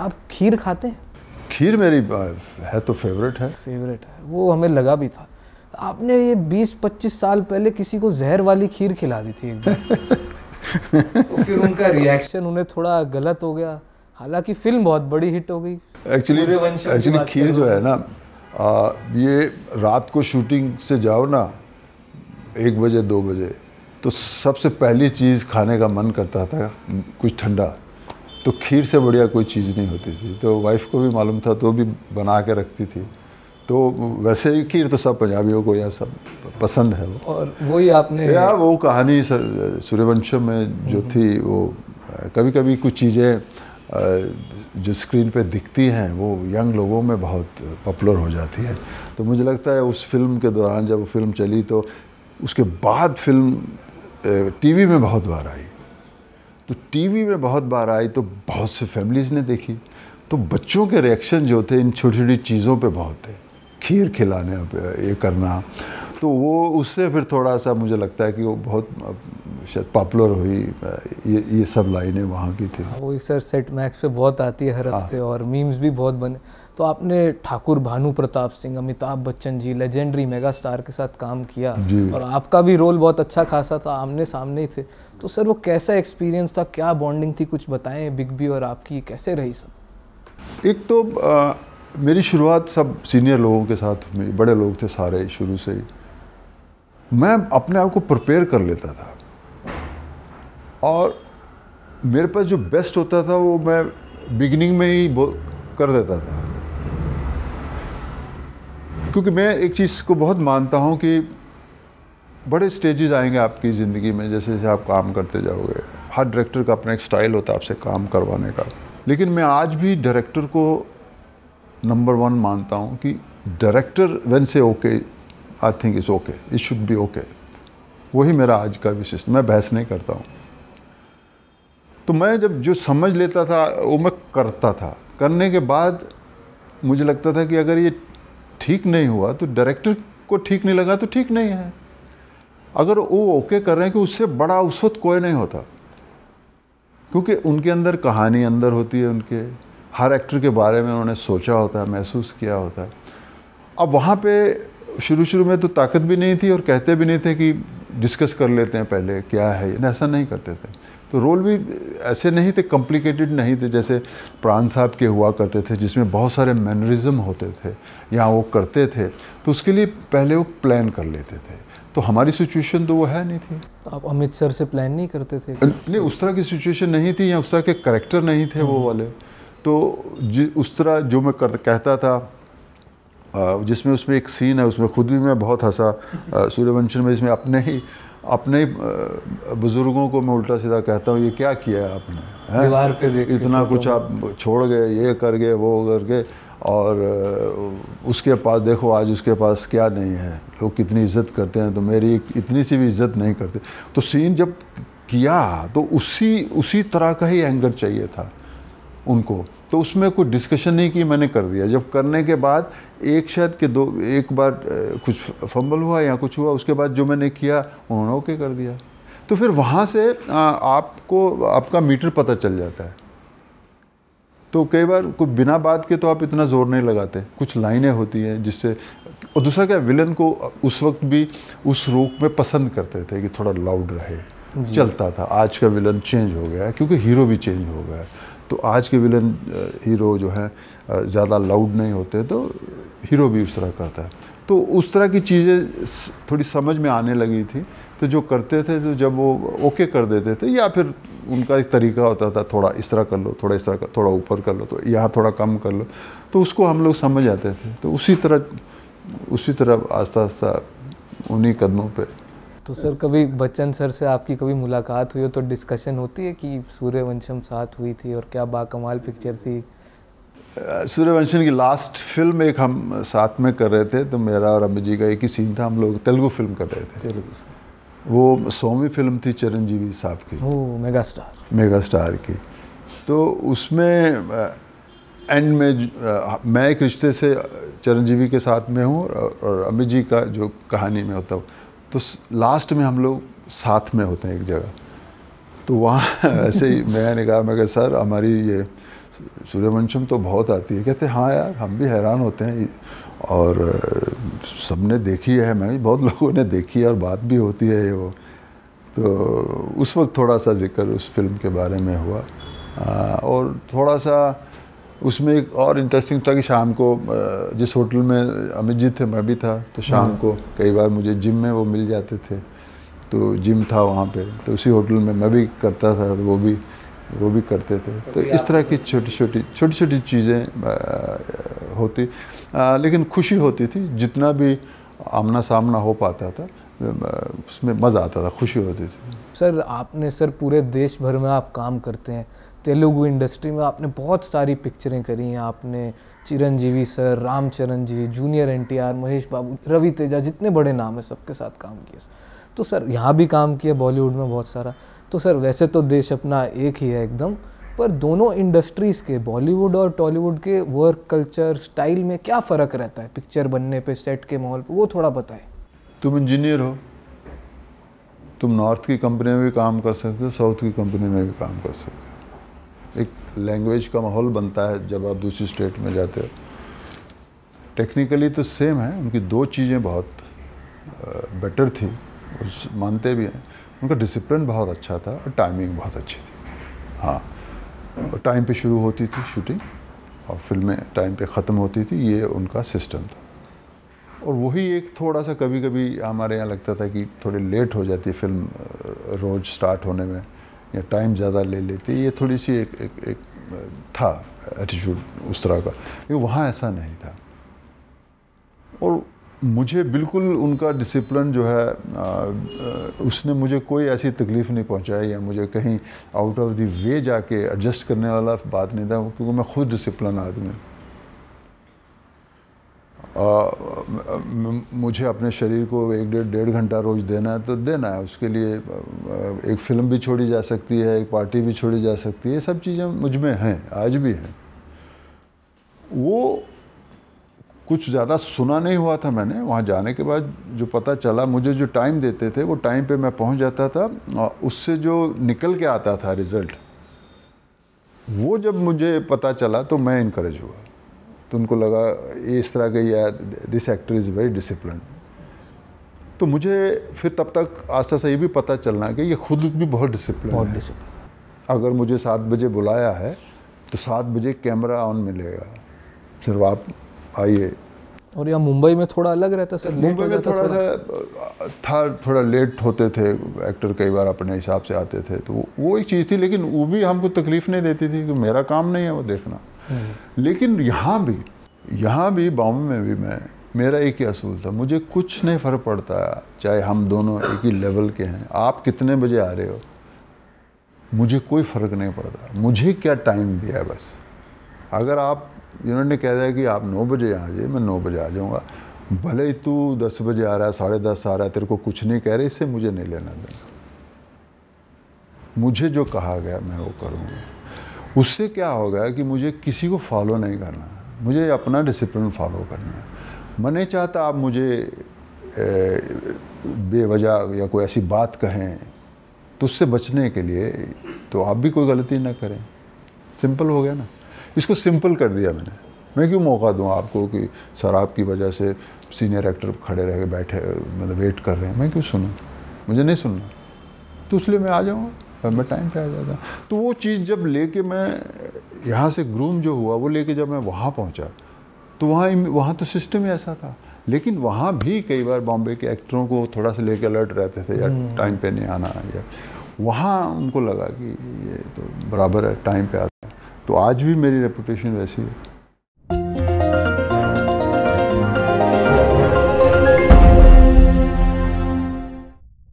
आप खीर खाते हैं? खीर मेरी है तो फेवरेट है। फेवरेट है, वो हमें लगा भी था। आपने ये 20-25 साल पहले किसी को जहर वाली खीर खिला दी थी एक बार। तो फिर उनका रिएक्शन उन्हें थोड़ा गलत हो गया, हालांकि फिल्म बहुत बड़ी हिट हो गई। एक्चुअली खीर जो है ना, ये रात को शूटिंग से जाओ ना 1 बजे 2 बजे, तो सबसे पहली चीज़ खाने का मन करता था कुछ ठंडा, तो खीर से बढ़िया कोई चीज़ नहीं होती थी। तो वाइफ को भी मालूम था, तो भी बना के रखती थी। तो वैसे ही खीर तो सब पंजाबियों को या सब पसंद है वो। और वही आपने यार वो कहानी सूर्यवंशम में जो थी, वो कभी कभी कुछ चीज़ें जो स्क्रीन पे दिखती हैं वो यंग लोगों में बहुत पॉपुलर हो जाती है। तो मुझे लगता है उस फिल्म के दौरान जब वो फिल्म चली, तो उसके बाद फिल्म टीवी में बहुत बार आई। तो टीवी में बहुत बार आई तो बहुत से फैमिलीज़ ने देखी। तो बच्चों के रिएक्शन जो थे इन छोटी छोटी चीज़ों पे बहुत थे, खीर खिलाने पे, ये करना, तो वो उससे फिर थोड़ा सा मुझे लगता है कि वो बहुत शायद पॉपुलर हुई। ये सब लाइनें वहाँ की थी। वो सर सेट मैक्स पे बहुत आती है हर हफ्ते, और मीम्स भी बहुत बने। तो आपने Thakur Bhanu Pratap Singh, Amitabh Bachchan ji, legendary mega star के साथ काम किया, और आपका भी रोल बहुत अच्छा खासा था, आमने सामने ही थे। तो सर वो कैसा एक्सपीरियंस था, क्या बॉन्डिंग थी, कुछ बताएं। बिग बी और आपकी कैसे रही सब? एक तो मेरी शुरुआत सब सीनियर लोगों के साथ, बड़े लोग थे सारे शुरू से ही। मैं अपने आप को प्रिपेयर कर लेता था, और मेरे पास जो बेस्ट होता था वो मैं बिगिनिंग में ही कर देता था। क्योंकि मैं एक चीज़ को बहुत मानता हूँ कि बड़े स्टेजेस आएंगे आपकी ज़िंदगी में, जैसे जैसे आप काम करते जाओगे। हर डायरेक्टर का अपना एक स्टाइल होता है आपसे काम करवाने का। लेकिन मैं आज भी डायरेक्टर को नंबर 1 मानता हूँ कि डायरेक्टर व्हेन से okay, I think it's okay, it should be okay. वही मेरा आज का भी सिस्टम, मैं बहस नहीं करता हूँ। तो मैं जब जो समझ लेता था वो मैं करता था। करने के बाद मुझे लगता था कि अगर ये ठीक नहीं हुआ तो डायरेक्टर को ठीक नहीं लगा तो ठीक नहीं है। अगर वो ओके कर रहे हैं कि उससे बड़ा उस वक्त कोई नहीं होता, क्योंकि उनके अंदर कहानी अंदर होती है, उनके हर एक्टर के बारे में उन्होंने सोचा होता है, महसूस किया होता है। अब वहाँ पे शुरू में तो ताकत भी नहीं थी और कहते भी नहीं थे कि डिस्कस कर लेते हैं पहले क्या है, ऐसा नहीं करते थे। तो रोल भी ऐसे नहीं थे, कॉम्प्लिकेटेड नहीं थे जैसे प्राण साहब के हुआ करते थे, जिसमें बहुत सारे मैनरिज्म होते थे या वो करते थे, तो उसके लिए पहले वो प्लान कर लेते थे। तो हमारी सिचुएशन तो वो है नहीं थी। तो आप अमित सर से प्लान नहीं करते थे? नहीं, उस तरह की सिचुएशन नहीं थी, या उस तरह के करेक्टर नहीं थे वो वाले। तो उस तरह जो मैं कहता था, जिसमें उसमें एक सीन है, उसमें खुद भी मैं बहुत हंसा सूर्यवंशम में, जिसमें अपने बुजुर्गों को मैं उल्टा सीधा कहता हूँ, ये क्या किया है आपने, दीवार पे देख इतना कुछ आप छोड़ गए, ये कर गए, वो कर गए, और उसके पास देखो आज उसके पास क्या नहीं है, लोग कितनी इज्जत करते हैं, तो मेरी इतनी सी भी इज्जत नहीं करते। तो सीन जब किया तो उसी तरह का ही एंगर चाहिए था उनको। तो उसमें कोई डिस्कशन नहीं की, मैंने कर दिया। जब करने के बाद एक बार कुछ फंबल हुआ या कुछ हुआ, उसके बाद जो मैंने किया उन्होंने ओके कर दिया। तो फिर वहाँ से आपको आपका मीटर पता चल जाता है। तो कई बार कुछ बिना बात के तो आप इतना जोर नहीं लगाते, कुछ लाइनें होती हैं जिससे। और दूसरा क्या, विलन को उस वक्त भी उस रूप में पसंद करते थे कि थोड़ा लाउड रहे, चलता था। आज का विलन चेंज हो गया है क्योंकि हीरो भी चेंज हो गया है। तो आज के विलन हीरो जो है ज़्यादा लाउड नहीं होते, तो हीरो भी उस तरह करता है। तो उस तरह की चीज़ें थोड़ी समझ में आने लगी थी। तो जो करते थे, तो जब वो ओके कर देते थे, या फिर उनका एक तरीका होता था, थोड़ा इस तरह कर लो, थोड़ा इस तरह थोड़ा ऊपर कर लो, तो यहाँ थोड़ा कम कर लो, तो उसको हम लोग समझ आते थे। तो उसी तरह आस्ता आस्ता उन्हीं कदमों पे। तो सर कभी बच्चन सर से आपकी कभी मुलाकात हुई हो तो डिस्कशन होती है कि सूर्यवंशम साथ हुई थी और क्या बाकमाल पिक्चर थी? सूर्यवंशम की लास्ट फिल्म एक हम साथ में कर रहे थे, तो मेरा और अमित जी का एक ही सीन था। हम लोग तेलुगु फिल्म कर रहे थे। वो 100वीं फिल्म थी चिरंजीवी साहब की, मेगा स्टार की। तो उसमें एंड में मैं एक रिश्ते से चिरंजीवी के साथ में हूँ, और अमित जी का जो कहानी में होता हूँ, तो लास्ट में हम लोग साथ में होते हैं एक जगह। तो वहाँ ऐसे ही मैंने कहा, मैं सर हमारी ये सूर्यवंशम तो बहुत आती है। कहते हाँ यार, हम भी हैरान होते हैं, और सबने देखी है, मैं भी बहुत लोगों ने देखी है, और बात भी होती है ये वो। तो उस वक्त थोड़ा सा जिक्र उस फिल्म के बारे में हुआ। और थोड़ा सा उसमें एक और इंटरेस्टिंग था कि शाम को जिस होटल में अमित जी थे, मैं भी था, तो शाम को कई बार मुझे जिम में वो मिल जाते थे, तो जिम था वहाँ पे, तो उसी होटल में मैं भी करता था, वो भी करते थे। तो इस तरह की छोटी छोटी चीज़ें होती, लेकिन खुशी होती थी। जितना भी आमना सामना हो पाता था उसमें मज़ा आता था, खुशी होती थी। सर आपने पूरे देश भर में आप काम करते हैं, तेलुगु इंडस्ट्री में आपने बहुत सारी पिक्चरें करी हैं। आपने चिरंजीवी सर, रामचरण जी, जूनियर एनटीआर, महेश बाबू, रवि तेजा, जितने बड़े नाम हैं सबके साथ काम किया। तो सर यहाँ भी काम किया बॉलीवुड में बहुत सारा। तो सर वैसे तो देश अपना एक ही है एकदम, पर दोनों इंडस्ट्रीज़ के, बॉलीवुड और टॉलीवुड के वर्क कल्चर स्टाइल में क्या फ़र्क रहता है पिक्चर बनने पे, सेट के माहौल पे, वो थोड़ा बताएं। तुम इंजीनियर हो, तुम नॉर्थ की कंपनी में भी काम कर सकते हो, साउथ की कंपनी में भी काम कर सकते हो। एक लैंग्वेज का माहौल बनता है जब आप दूसरी स्टेट में जाते हो। टेक्निकली तो सेम है, उनकी दो चीज़ें बहुत बेटर थी, मानते भी हैं। उनका डिसिप्लिन बहुत अच्छा था और टाइमिंग बहुत अच्छी थी। हाँ, और टाइम पे शुरू होती थी शूटिंग और फिल्में टाइम पे ख़त्म होती थी, ये उनका सिस्टम था। और वही एक थोड़ा सा कभी कभी हमारे यहाँ लगता था कि थोड़ी लेट हो जाती है फिल्म रोज़ स्टार्ट होने में, या टाइम ज़्यादा ले लेती, ये थोड़ी सी एक था एटीट्यूड उस तरह का। ये वहाँ ऐसा नहीं था। और मुझे बिल्कुल उनका डिसिप्लिन जो है, उसने मुझे कोई ऐसी तकलीफ़ नहीं पहुंचाई, या मुझे कहीं आउट ऑफ द वे जाके एडजस्ट करने वाला बात नहीं था, क्योंकि मैं खुद डिसिप्लिन आदमी हूँ। मुझे अपने शरीर को 1-1.5 घंटा रोज़ देना है तो देना है। उसके लिए एक फ़िल्म भी छोड़ी जा सकती है, एक पार्टी भी छोड़ी जा सकती है, ये सब चीज़ें मुझ में हैं, आज भी हैं। वो कुछ ज़्यादा सुना नहीं हुआ था मैंने। वहाँ जाने के बाद जो पता चला, मुझे जो टाइम देते थे वो टाइम पे मैं पहुँच जाता था, और उससे जो निकल के आता था रिज़ल्ट, वो जब मुझे पता चला तो मैं इनकरेज हुआ। तो उनको लगा इस तरह के, यार this actor is very discipline. तो मुझे फिर तब तक आस्ते आस्ते ये भी पता चलना कि ये खुद भी बहुत डिसिप्लिन है। अगर मुझे 7 बजे बुलाया है तो 7 बजे कैमरा ऑन मिलेगा, सिर्फ आप आइए। और यहाँ मुंबई में थोड़ा अलग रहता सर, मुंबई में थोड़ा सा था, थोड़ा लेट होते थे एक्टर, कई बार अपने हिसाब से आते थे, तो वो एक चीज़ थी। लेकिन वो भी हमको तकलीफ़ नहीं देती थी कि मेरा काम नहीं है वो देखना। लेकिन यहाँ भी बॉम्बे में भी मेरा एक ही असूल था, मुझे कुछ नहीं फ़र्क पड़ता चाहे हम दोनों एक ही लेवल के हैं, आप कितने बजे आ रहे हो, मुझे कोई फ़र्क नहीं पड़ता। मुझे क्या टाइम दिया है बस। अगर आप इन्होंने कह दिया कि आप 9 बजे आ जाइए, मैं 9 बजे आ जाऊँगा। भले ही तू 10 बजे आ रहा है, 10:30 आ रहा है, तेरे को कुछ नहीं कह रहे, इससे मुझे नहीं लेना देना। मुझे जो कहा गया मैं वो करूँगा। उससे क्या होगा कि मुझे किसी को फॉलो नहीं करना, मुझे अपना डिसिप्लिन फॉलो करना है। मैं नहीं चाहता आप मुझे बेवजह या कोई ऐसी बात कहें, तो उससे बचने के लिए तो आप भी कोई गलती ना करें। सिंपल हो गया ना। इसको सिंपल कर दिया मैंने। मैं क्यों मौका दूं आपको कि सर आपकी वजह से सीनियर एक्टर खड़े रह के बैठे, मतलब वेट कर रहे हैं, मैं क्यों सुनूं? मुझे नहीं सुनना, तो इसलिए मैं आ जाऊँगा, मैं टाइम पे आ जाता। तो वो चीज़ जब लेके मैं यहाँ से ग्रूम जो हुआ, वो लेके जब मैं वहाँ पहुँचा, तो वहाँ तो सिस्टम ही ऐसा था। लेकिन वहाँ भी कई बार बॉम्बे के एक्टरों को थोड़ा सा लेके अलर्ट रहते थे, या टाइम पे नहीं आना, या वहाँ उनको लगा कि ये तो बराबर है, टाइम पे आता है। तो आज भी मेरी रेपुटेशन वैसी है।